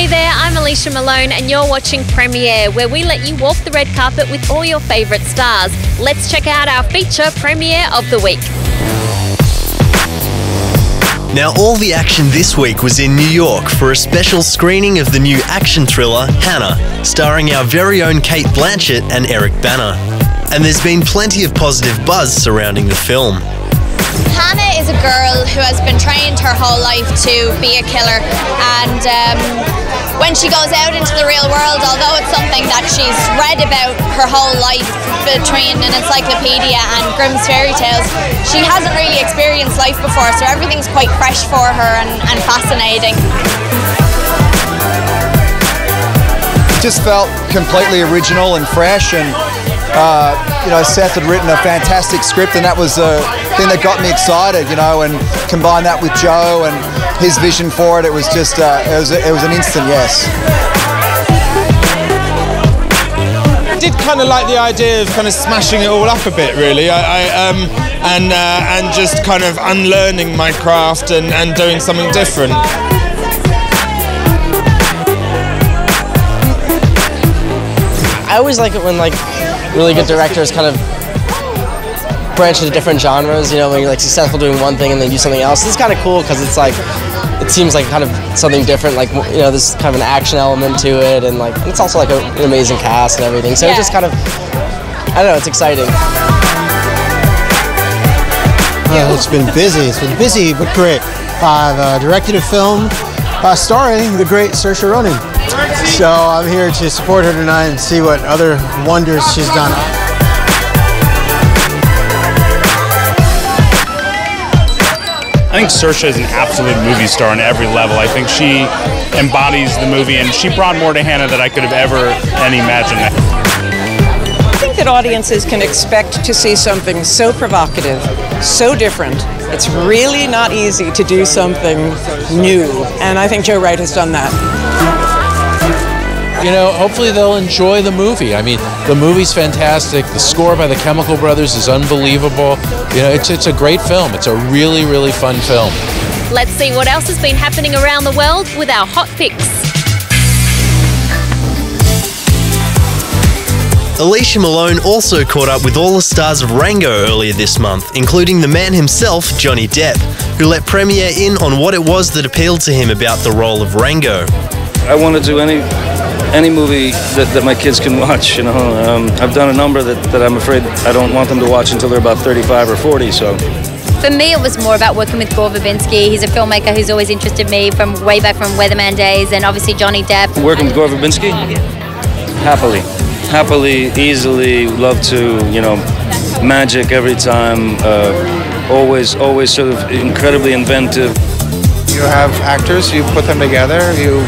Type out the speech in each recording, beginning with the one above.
Hey there, I'm Alicia Malone and you're watching Premiere, where we let you walk the red carpet with all your favourite stars. Let's check out our feature premiere of the week. Now, all the action this week was in New York for a special screening of the new action thriller, Hanna, starring our very own Cate Blanchett and Eric Bana. And there's been plenty of positive buzz surrounding the film. Hanna is a girl who has been trained her whole life to be a killer, and when she goes out into the real world, although it's something that she's read about her whole life between an encyclopedia and Grimm's fairy tales, she hasn't really experienced life before, so everything's quite fresh for her and fascinating. It just felt completely original and fresh, and Seth had written a fantastic script, and that was the thing that got me excited, and combine that with Joe and his vision for it. It was just, it was an instant yes. I did kind of like the idea of kind of smashing it all up a bit, really, and just kind of unlearning my craft and doing something different. I always like it when really good directors kind of branch into different genres, when you're successful doing one thing and then do something else. It's kind of cool because it's it seems like kind of something different, there's kind of an action element to it, and it's also an amazing cast and everything. So it just kind of, I don't know, it's exciting. It's been busy but great. I've directed a film starring the great Saoirse Ronan. So I'm here to support her tonight and see what other wonders she's done. I think Saoirse is an absolute movie star on every level. I think she embodies the movie, and she brought more to Hanna than I could have ever imagined. I think that audiences can expect to see something so provocative, so different. It's really not easy to do something new, and I think Joe Wright has done that. Hopefully they'll enjoy the movie. I mean, the movie's fantastic. The score by the Chemical Brothers is unbelievable. It's a great film. It's a really, really fun film. Let's see what else has been happening around the world with our hot picks. Alicia Malone also caught up with all the stars of Rango earlier this month, including the man himself, Johnny Depp, who let Premiere in on what it was that appealed to him about the role of Rango. I want to do any movie that my kids can watch, I've done a number that I'm afraid I don't want them to watch until they're about 35 or 40, so. For me, it was more about working with Gore Verbinski. He's a filmmaker who's always interested me from way back from Weatherman days, and obviously Johnny Depp. Working with Gore Verbinski? Happily, easily, love to, magic every time, always sort of incredibly inventive. You have actors, you put them together, you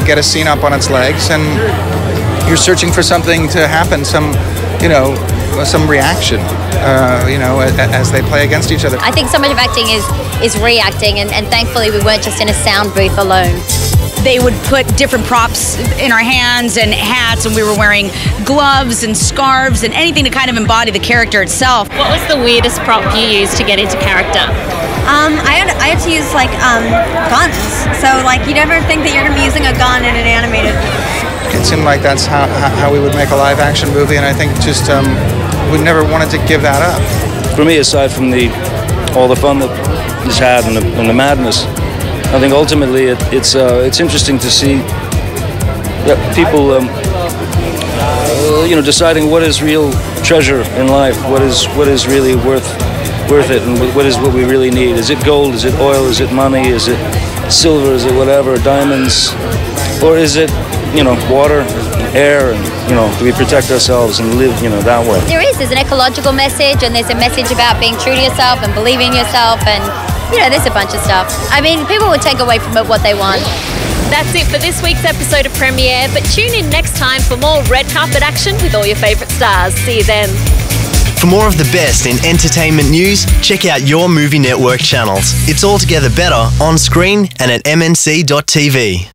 get a scene up on its legs, and you're searching for something to happen, some reaction, as they play against each other. I think so much of acting is reacting, and thankfully we weren't just in a sound booth alone. They would put different props in our hands and hats, and we were wearing gloves and scarves and anything to kind of embody the character itself. What was the weirdest prop you used to get into character? I had to use guns. So you never think that you're going to be using a gun in an animated. It seemed like that's how we would make a live action movie, and I think just we never wanted to give that up. For me, aside from all the fun that he's had and the madness, I think ultimately it's interesting to see people deciding what is real treasure in life, what is really worth it, and what is what we really need. Is it gold? Is it oil? Is it money? Is it silver? Is it whatever? Diamonds? Or is it water, air, and do we protect ourselves and live that way? There's an ecological message, and there's a message about being true to yourself and believing in yourself, and there's a bunch of stuff. I mean, people will take away from it what they want. That's it for this week's episode of Premiere, but tune in next time for more red carpet action with all your favourite stars. See you then. For more of the best in entertainment news, check out your Movie Network channels. It's altogether better on screen and at mnc.tv.